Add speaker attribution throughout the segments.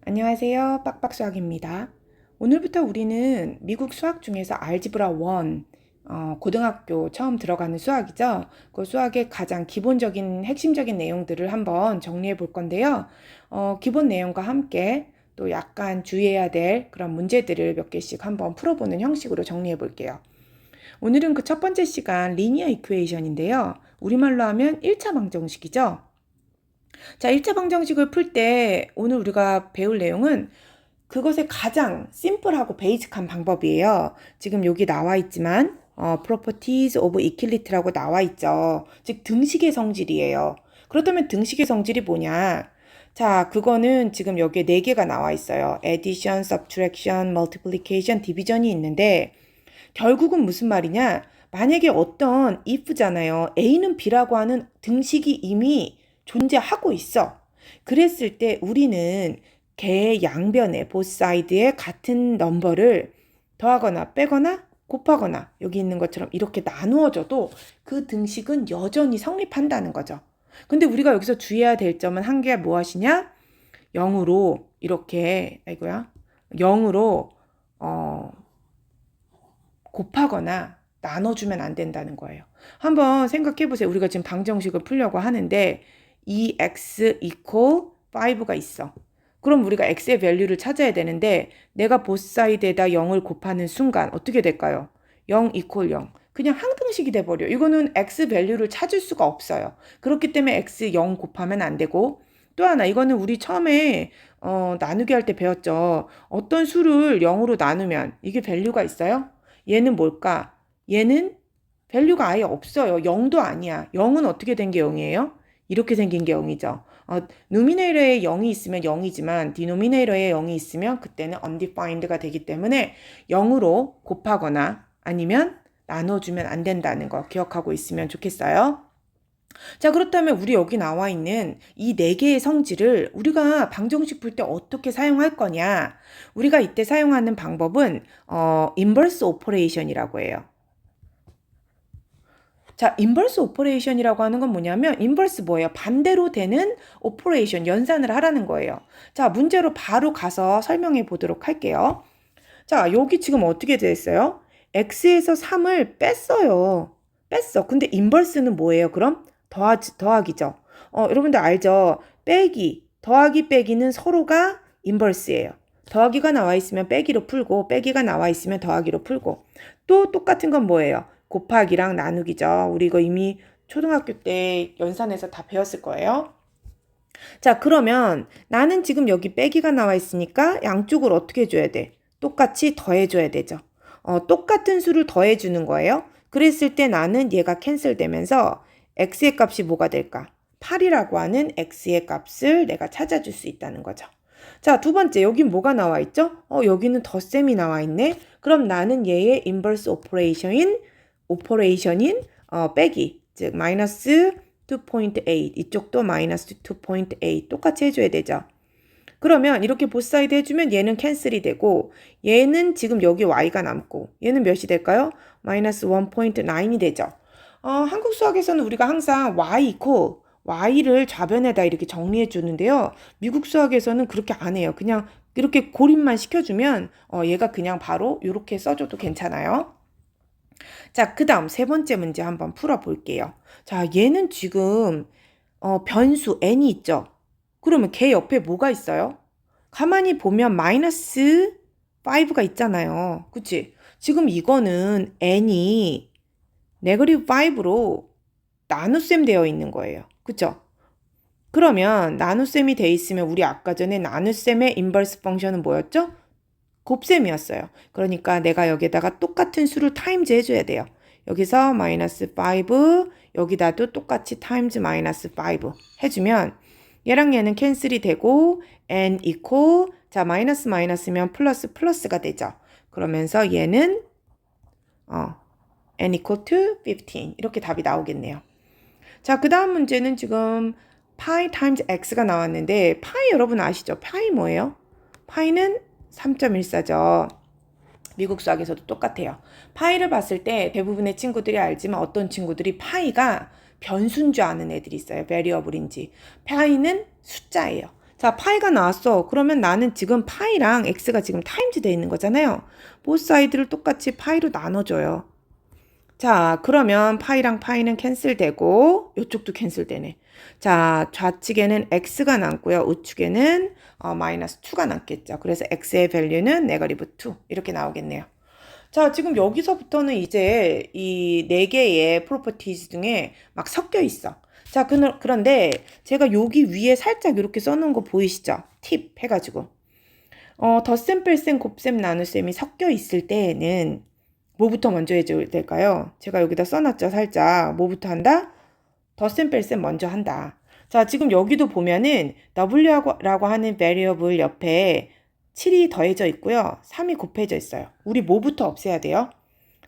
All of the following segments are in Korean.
Speaker 1: 안녕하세요. 빡빡수학입니다. 오늘부터 우리는 미국 수학 중에서 알지브라 1, 고등학교 처음 들어가는 수학이죠. 그 수학의 가장 기본적인 핵심적인 내용들을 한번 정리해 볼 건데요. 기본 내용과 함께 또 약간 주의해야 될 그런 문제들을 몇 개씩 한번 풀어보는 형식으로 정리해 볼게요. 오늘은 그 첫 번째 시간 리니어 이퀘이션인데요. 우리말로 하면 1차 방정식이죠. 자, 1차 방정식을 풀 때 오늘 우리가 배울 내용은 그것의 가장 심플하고 베이직한 방법이에요. 지금 여기 나와 있지만 properties of equility라고 나와 있죠. 즉 등식의 성질이에요. 그렇다면 등식의 성질이 뭐냐? 자, 그거는 지금 여기에 4개가 나와 있어요. addition, subtraction, multiplication, division이 있는데 결국은 무슨 말이냐? 만약에 어떤 if잖아요. a는 b라고 하는 등식이 이미 존재하고 있어. 그랬을 때 우리는 개의 양변에 both side에 같은 넘버를 더하거나 빼거나 곱하거나 여기 있는 것처럼 이렇게 나누어져도 그 등식은 여전히 성립한다는 거죠. 근데 우리가 여기서 주의해야 될 점은 한 개가 무엇이냐? 0으로 이렇게 0으로 곱하거나 나눠주면 안 된다는 거예요. 한번 생각해 보세요. 우리가 지금 방정식을 풀려고 하는데 2x equal 5가 있어. 그럼 우리가 x의 밸류를 찾아야 되는데 내가 both side에다 0을 곱하는 순간 어떻게 될까요? 0 equal 0. 그냥 항등식이 돼버려. 이거는 x 밸류를 찾을 수가 없어요. 그렇기 때문에 x 0 곱하면 안 되고 또 하나 이거는 우리 처음에 나누기 할 때 배웠죠. 어떤 수를 0으로 나누면 이게 밸류가 있어요? 얘는 뭘까? 얘는 밸류가 아예 없어요. 0도 아니야. 0은 어떻게 된 게 0이에요? 이렇게 생긴 게 0이죠. 누미네이터에 0이 있으면 0이지만 디노미네이터에 0이 있으면 그때는 undefined가 되기 때문에 0으로 곱하거나 아니면 나눠주면 안 된다는 거 기억하고 있으면 좋겠어요. 자, 그렇다면 우리 여기 나와 있는 이 4개의 성질을 우리가 방정식 풀 때 어떻게 사용할 거냐? 우리가 이때 사용하는 방법은 인버스 오퍼레이션이라고 해요. 자, 인버스 오퍼레이션이라고 하는 건 뭐냐면 인버스 뭐예요? 반대로 되는 오퍼레이션, 연산을 하라는 거예요. 자, 문제로 바로 가서 설명해 보도록 할게요. 자, 여기 지금 어떻게 됐어요? x에서 3을 뺐어요. 뺐어. 근데 인버스는 뭐예요? 그럼 더하기죠. 여러분들 알죠? 빼기, 더하기 빼기는 서로가 인버스예요. 더하기가 나와 있으면 빼기로 풀고 빼기가 나와 있으면 더하기로 풀고 또 똑같은 건 뭐예요? 곱하기랑 나누기죠. 우리 이거 이미 초등학교 때 연산에서 다 배웠을 거예요. 자, 그러면 나는 지금 여기 빼기가 나와 있으니까 양쪽을 어떻게 해줘야 돼? 똑같이 더해줘야 되죠. 똑같은 수를 더해주는 거예요. 그랬을 때 나는 얘가 캔슬되면서 x의 값이 뭐가 될까? 8이라고 하는 x의 값을 내가 찾아줄 수 있다는 거죠. 자, 두 번째, 여긴 뭐가 나와 있죠? 여기는 덧셈이 나와 있네. 그럼 나는 얘의 인버스 오퍼레이션인 빼기, 즉 마이너스 2.8 이쪽도 마이너스 2.8 똑같이 해줘야 되죠. 그러면 이렇게 보스사이드 해주면 얘는 캔슬이 되고 얘는 지금 여기 y가 남고 얘는 몇이 될까요? 마이너스 1.9이 되죠. 한국 수학에서는 우리가 항상 y를 좌변에다 이렇게 정리해 주는데요. 미국 수학에서는 그렇게 안 해요. 그냥 이렇게 고립만 시켜주면 얘가 그냥 바로 이렇게 써줘도 괜찮아요. 자, 그 다음 세 번째 문제 한번 풀어볼게요. 자, 얘는 지금 변수 n이 있죠. 그러면 걔 옆에 뭐가 있어요? 가만히 보면 마이너스 5가 있잖아요. 그치? 지금 이거는 n이 네거티브 5로 나눗셈 되어 있는 거예요. 그쵸? 그러면 나눗셈이 돼 있으면 우리 아까 전에 나눗셈의 인버스 펑션은 뭐였죠? 곱셈이었어요. 그러니까 내가 여기다가 똑같은 수를 타임즈 해줘야 돼요. 여기서 마이너스 5, 여기다도 똑같이 타임즈 마이너스 5 해주면 얘랑 얘는 캔슬이 되고 n equal 자 마이너스 마이너스면 플러스 플러스가 되죠. 그러면서 얘는 n equal to 15 이렇게 답이 나오겠네요. 자, 그 다음 문제는 지금 파이 타임즈 x가 나왔는데 파이 여러분 아시죠? 파이 뭐예요? 파이는 3.14죠. 미국 수학에서도 똑같아요. 파이를 봤을 때 대부분의 친구들이 알지만 어떤 친구들이 파이가 변수인 줄 아는 애들이 있어요. 베리어블인지. 파이는 숫자예요. 자, 파이가 나왔어. 그러면 나는 지금 파이랑 x가 지금 타임즈 돼 있는 거잖아요. 보스 사이드를 똑같이 파이로 나눠줘요. 자, 그러면 파이랑 파이는 캔슬되고 이쪽도 캔슬되네. 자, 좌측에는 x가 남고요. 우측에는 마이너스 2가 남겠죠. 그래서 x의 밸류는 네거티브 2 이렇게 나오겠네요. 자, 지금 여기서부터는 이제 이 네 개의 프로퍼티즈 중에 막 섞여 있어. 자, 그런데 제가 여기 위에 살짝 이렇게 써놓은 거 보이시죠? 팁 해가지고. 덧셈, 뺄셈, 곱셈, 나눗셈이 섞여 있을 때에는 뭐부터 먼저 해줘야 될까요? 제가 여기다 써놨죠, 살짝. 뭐부터 한다? 덧셈, 뺄셈 먼저 한다. 자, 지금 여기도 보면은 w라고 하는 variable 옆에 7이 더해져 있고요. 3이 곱해져 있어요. 우리 뭐부터 없애야 돼요?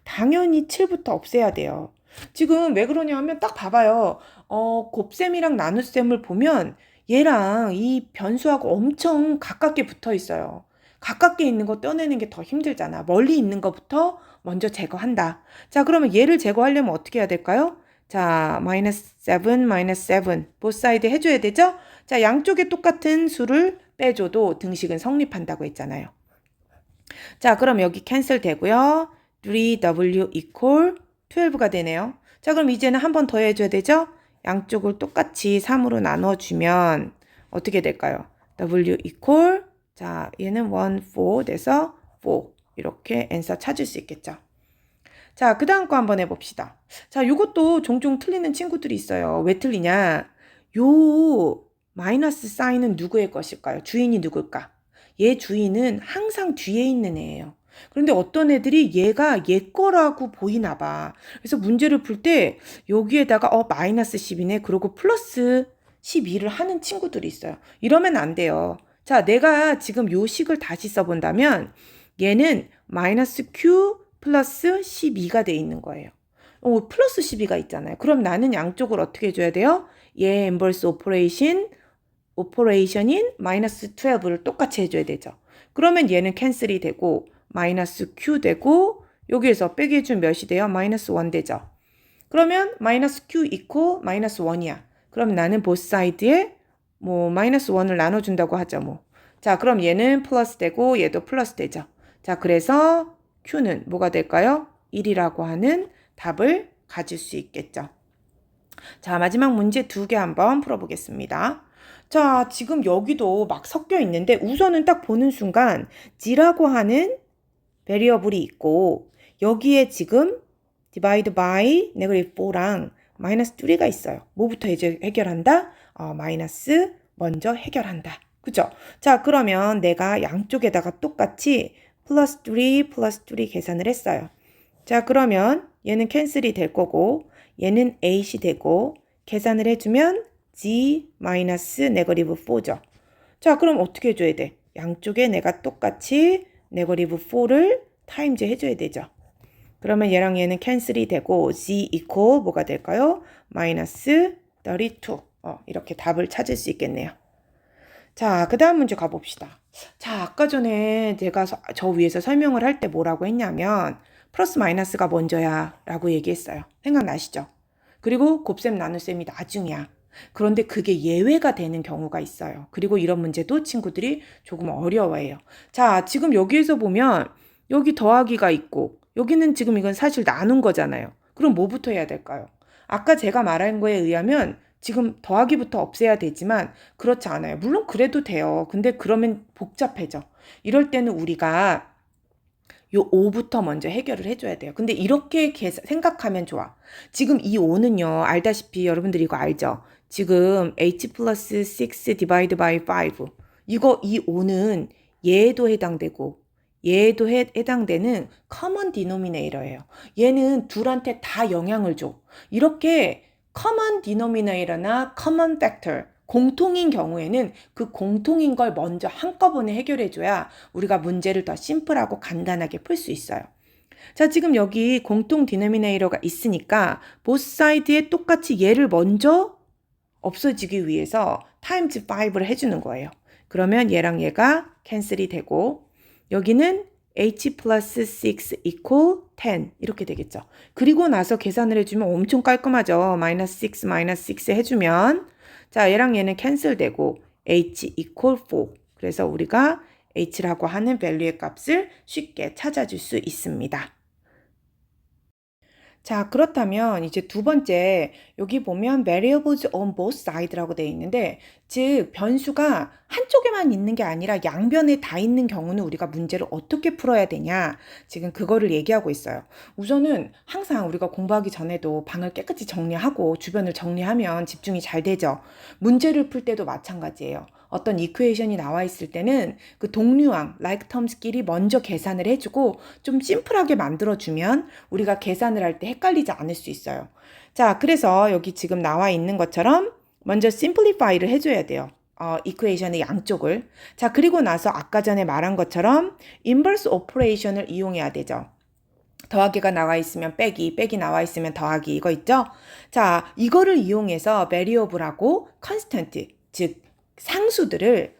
Speaker 1: 당연히 7부터 없애야 돼요. 지금 왜 그러냐 하면 딱 봐봐요. 곱셈이랑 나눗셈을 보면 얘랑 이 변수하고 엄청 가깝게 붙어 있어요. 가깝게 있는 거 떼어내는 게 더 힘들잖아. 멀리 있는 것부터 먼저 제거한다. 자, 그러면 얘를 제거하려면 어떻게 해야 될까요? 자, 마이너스 7, 마이너스 7. 보스 사이드 해줘야 되죠? 자, 양쪽에 똑같은 수를 빼줘도 등식은 성립한다고 했잖아요. 자, 그럼 여기 캔슬 되고요. 3w equal 12가 되네요. 자, 그럼 이제는 한 번 더 해줘야 되죠? 양쪽을 똑같이 3으로 나눠주면 어떻게 될까요? w equal 자, 얘는 1, 4 돼서 4 이렇게 answer 찾을 수 있겠죠. 자, 그 다음 거 한번 해봅시다. 자, 이것도 종종 틀리는 친구들이 있어요. 왜 틀리냐? 요 마이너스 사인은 누구의 것일까요? 주인이 누굴까? 얘 주인은 항상 뒤에 있는 애예요. 그런데 어떤 애들이 얘가 얘 거라고 보이나 봐. 그래서 문제를 풀 때 여기에다가 마이너스 10이네. 그러고 플러스 12를 하는 친구들이 있어요. 이러면 안 돼요. 자, 내가 지금 요 식을 다시 써본다면 얘는 마이너스 q 플러스 12가 돼 있는 거예요. 플러스 12가 있잖아요. 그럼 나는 양쪽을 어떻게 해줘야 돼요? 얘 인버스 오퍼레이션인 마이너스 12를 똑같이 해줘야 되죠. 그러면 얘는 캔슬이 되고 마이너스 q 되고 여기에서 빼기 해주면 몇이 돼요? 마이너스 1 되죠. 그러면 마이너스 q 이코 마이너스 1이야. 그럼 나는 보스 사이드에 뭐 마이너스 1을 나눠준다고 하죠. 뭐. 자, 그럼 얘는 플러스 되고 얘도 플러스 되죠. 자, 그래서 q는 뭐가 될까요? 1이라고 하는 답을 가질 수 있겠죠. 자, 마지막 문제 2개 한번 풀어보겠습니다. 자, 지금 여기도 막 섞여 있는데 우선은 딱 보는 순간 g라고 하는 베리어블이 있고 여기에 지금 divide by negative 4랑 마이너스 3가 있어요. 뭐부터 이제 해결한다? 마이너스 먼저 해결한다. 그죠? 자, 그러면 내가 양쪽에다가 똑같이 플러스 3 계산을 했어요. 자, 그러면 얘는 캔슬이 될 거고 얘는 8이 되고 계산을 해주면 g 마이너스 네거티브 4죠. 자, 그럼 어떻게 해줘야 돼? 양쪽에 내가 똑같이 네거티브 4를 타임즈 해줘야 되죠. 그러면 얘랑 얘는 캔슬이 되고 g 이코 뭐가 될까요? 마이너스 32. 이렇게 답을 찾을 수 있겠네요. 자, 그 다음 문제 가봅시다. 자, 아까 전에 제가 저 위에서 설명을 할 때 뭐라고 했냐면 플러스 마이너스가 먼저야 라고 얘기했어요. 생각나시죠? 그리고 곱셈 나눗셈이 나중이야. 그런데 그게 예외가 되는 경우가 있어요. 그리고 이런 문제도 친구들이 조금 어려워해요. 자, 지금 여기에서 보면 여기 더하기가 있고 여기는 지금 이건 사실 나눈 거잖아요. 그럼 뭐부터 해야 될까요? 아까 제가 말한 거에 의하면 지금 더하기부터 없애야 되지만 그렇지 않아요. 물론 그래도 돼요. 근데 그러면 복잡해져. 이럴 때는 우리가 요 5부터 먼저 해결을 해줘야 돼요. 근데 이렇게 생각하면 좋아. 지금 이 5는요. 알다시피 여러분들 이거 알죠? 지금 h 플러스 6 디바이드 바이 5 이 5는 얘도 해당되고 얘도 해당되는 common denominator예요. 얘는 둘한테 다 영향을 줘. 이렇게 common denominator나 common factor 공통인 경우에는 그 공통인 걸 먼저 한꺼번에 해결해줘야 우리가 문제를 더 심플하고 간단하게 풀 수 있어요. 자, 지금 여기 공통 디노미네이터가 있으니까 both side에 똑같이 얘를 먼저 없어지기 위해서 times 5를 해주는 거예요. 그러면 얘랑 얘가 캔슬이 되고 여기는 h 플러스 6 equal 10 이렇게 되겠죠. 그리고 나서 계산을 해주면 엄청 깔끔하죠. 마이너스 6 해주면 자, 얘랑 얘는 캔슬되고 h equal 4. 그래서 우리가 h라고 하는 value의 값을 쉽게 찾아줄 수 있습니다. 자, 그렇다면 이제 두 번째, 여기 보면 variables on both sides라고 되어 있는데, 즉 변수가 한쪽에만 있는 게 아니라 양변에 다 있는 경우는 우리가 문제를 어떻게 풀어야 되냐, 지금 그거를 얘기하고 있어요. 우선은 항상 우리가 공부하기 전에도 방을 깨끗이 정리하고 주변을 정리하면 집중이 잘 되죠. 문제를 풀 때도 마찬가지예요. 어떤 이퀘이션이 나와 있을 때는 그 동류항, like terms끼리 먼저 계산을 해주고 좀 심플하게 만들어주면 우리가 계산을 할 때 헷갈리지 않을 수 있어요. 자, 그래서 여기 지금 나와 있는 것처럼 먼저 simplify를 해줘야 돼요. 이퀘이션의 양쪽을. 자, 그리고 나서 아까 전에 말한 것처럼 inverse operation을 이용해야 되죠. 더하기가 나와 있으면 빼기, 빼기 나와 있으면 더하기, 이거 있죠? 자, 이거를 이용해서 variable하고 constant, 즉 상수들을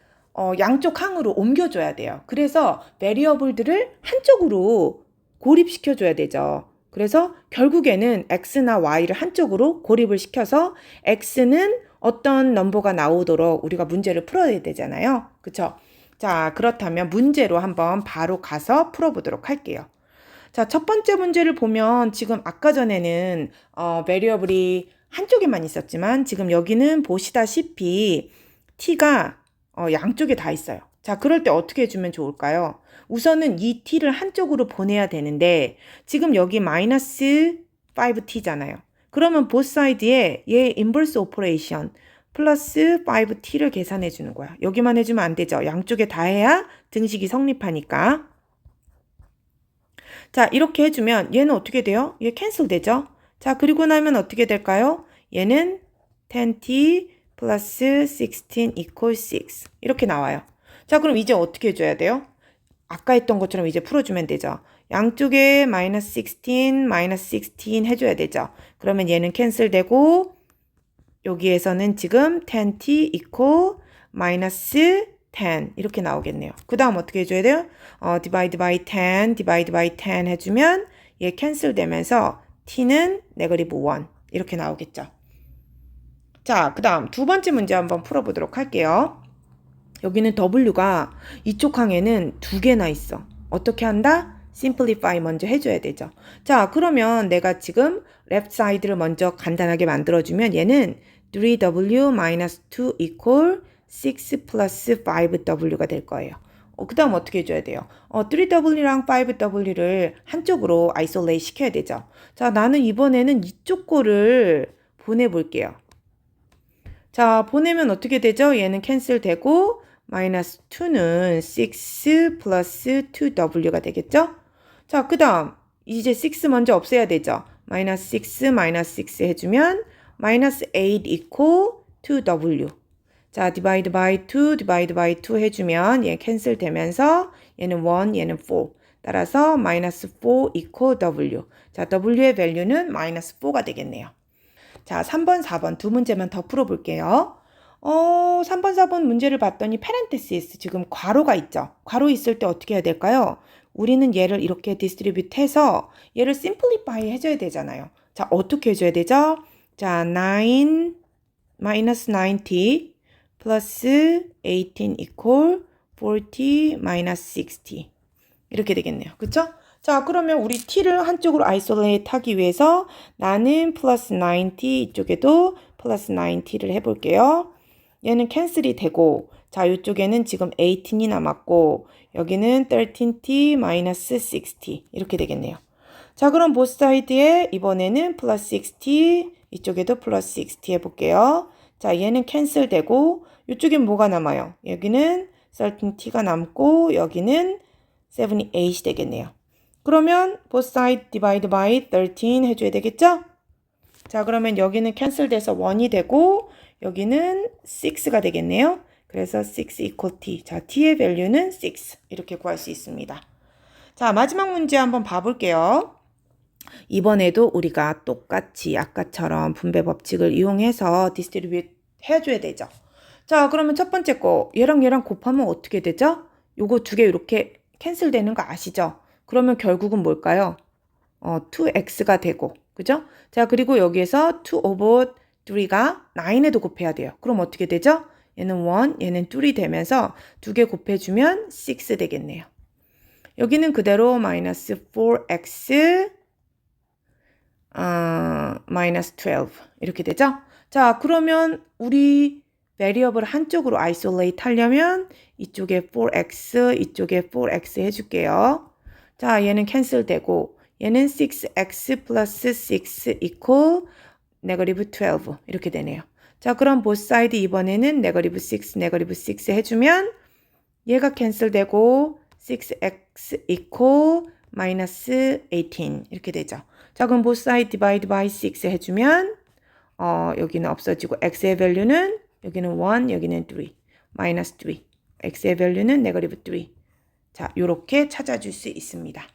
Speaker 1: 양쪽 항으로 옮겨줘야 돼요. 그래서 variable들을 한쪽으로 고립시켜줘야 되죠. 그래서 결국에는 x나 y를 한쪽으로 고립을 시켜서 x는 어떤 넘버가 나오도록 우리가 문제를 풀어야 되잖아요. 그쵸? 자, 그렇다면 문제로 한번 바로 가서 풀어보도록 할게요. 자, 첫 번째 문제를 보면 지금 아까 전에는 variable이 한쪽에만 있었지만 지금 여기는 보시다시피 t가 양쪽에 다 있어요. 자, 그럴 때 어떻게 해주면 좋을까요? 우선은 이 t를 한쪽으로 보내야 되는데 지금 여기 마이너스 5t잖아요. 그러면 both side에 얘 inverse operation 플러스 5t를 계산해 주는 거야. 여기만 해주면 안 되죠. 양쪽에 다 해야 등식이 성립하니까. 자, 이렇게 해주면 얘는 어떻게 돼요? 얘 캔슬 되죠? 자, 그리고 나면 어떻게 될까요? 얘는 10t 플러스 16 equals 6 이렇게 나와요. 자, 그럼 이제 어떻게 해줘야 돼요? 아까 했던 것처럼 이제 풀어주면 되죠. 양쪽에 마이너스 16, 마이너스 16 해줘야 되죠. 그러면 얘는 캔슬 되고 여기에서는 지금 10t equal 마이너스 10 이렇게 나오겠네요. 그 다음 어떻게 해줘야 돼요? divide by 10, divide by 10 해주면 얘 캔슬 되면서 t는 네거티브 1 이렇게 나오겠죠. 자, 그 다음 두 번째 문제 한번 풀어보도록 할게요. 여기는 w가 이쪽 항에는 두 개나 있어. 어떻게 한다? simplify 먼저 해줘야 되죠. 자, 그러면 내가 지금 left side를 먼저 간단하게 만들어주면 얘는 3w-2 equal 6 플러스 5w가 될 거예요. 그 다음 어떻게 해줘야 돼요? 3w랑 5w를 한쪽으로 isolate 시켜야 되죠. 자, 나는 이번에는 이쪽 거를 보내볼게요. 자, 보내면 어떻게 되죠? 얘는 캔슬 되고 마이너스 2는 6 플러스 2w가 되겠죠? 자, 그 다음 이제 6 먼저 없애야 되죠? 마이너스 6 마이너스 6 해주면 마이너스 8 equal 2w. 자, divide by 2, divide by 2 해주면 얘 캔슬 되면서 얘는 1, 얘는 4. 따라서 마이너스 4 equal w. 자, w의 value는 마이너스 4가 되겠네요. 자, 3번, 4번 두 문제만 더 풀어볼게요. 3번, 4번 문제를 봤더니 parenthesis, 지금 괄호가 있죠. 괄호 있을 때 어떻게 해야 될까요? 우리는 얘를 이렇게 distribute 해서 얘를 simplify 해줘야 되잖아요. 자, 어떻게 해줘야 되죠? 자, 9, 마이너스 90 플러스 18 equal 40 마이너스 60 이렇게 되겠네요. 그쵸? 자, 그러면 우리 t를 한쪽으로 isolate 하기 위해서 나는 플러스 90 이쪽에도 플러스 90를 해볼게요. 얘는 캔슬이 되고 자, 이쪽에는 지금 18이 남았고 여기는 13t 마이너스 60 이렇게 되겠네요. 자, 그럼 both side에 이번에는 플러스 60 이쪽에도 플러스 60 해볼게요. 자, 얘는 캔슬 되고 이쪽엔 뭐가 남아요? 여기는 13t가 남고 여기는 78이 되겠네요. 그러면 both side divide by 13 해줘야 되겠죠? 자, 그러면 여기는 캔슬 돼서 1이 되고 여기는 6가 되겠네요. 그래서 6 equal t. 자, t의 value는 6 이렇게 구할 수 있습니다. 자, 마지막 문제 한번 봐볼게요. 이번에도 우리가 똑같이 아까처럼 분배 법칙을 이용해서 distribute 해줘야 되죠. 자, 그러면 첫 번째 거 얘랑 얘랑 곱하면 어떻게 되죠? 요거 두 개 이렇게 캔슬 되는 거 아시죠? 그러면 결국은 뭘까요? 2x가 되고, 그죠? 자, 그리고 여기에서 2 over 3가 9에도 곱해야 돼요. 그럼 어떻게 되죠? 얘는 1, 얘는 2이 되면서 두 개 곱해주면 6 되겠네요. 여기는 그대로 마이너스 4x 마이너스 12 이렇게 되죠? 자, 그러면 우리 베리어블 한쪽으로 아이솔레이트 하려면 이쪽에 4x, 이쪽에 4x 해줄게요. 자, 얘는 캔슬 되고 얘는 6x 플러스 6 equal 네거티브 12 이렇게 되네요. 자, 그럼 both side 이번에는 네거티브 6, 네거티브 6 해주면 얘가 캔슬 되고 6x equal 마이너스 18 이렇게 되죠. 자, 그럼 both side divide by 6 해주면 여기는 없어지고 x의 밸류는 여기는 1, 여기는 3, 마이너스 3. x의 밸류는 네거티브 3. 자, 요렇게 찾아줄 수 있습니다.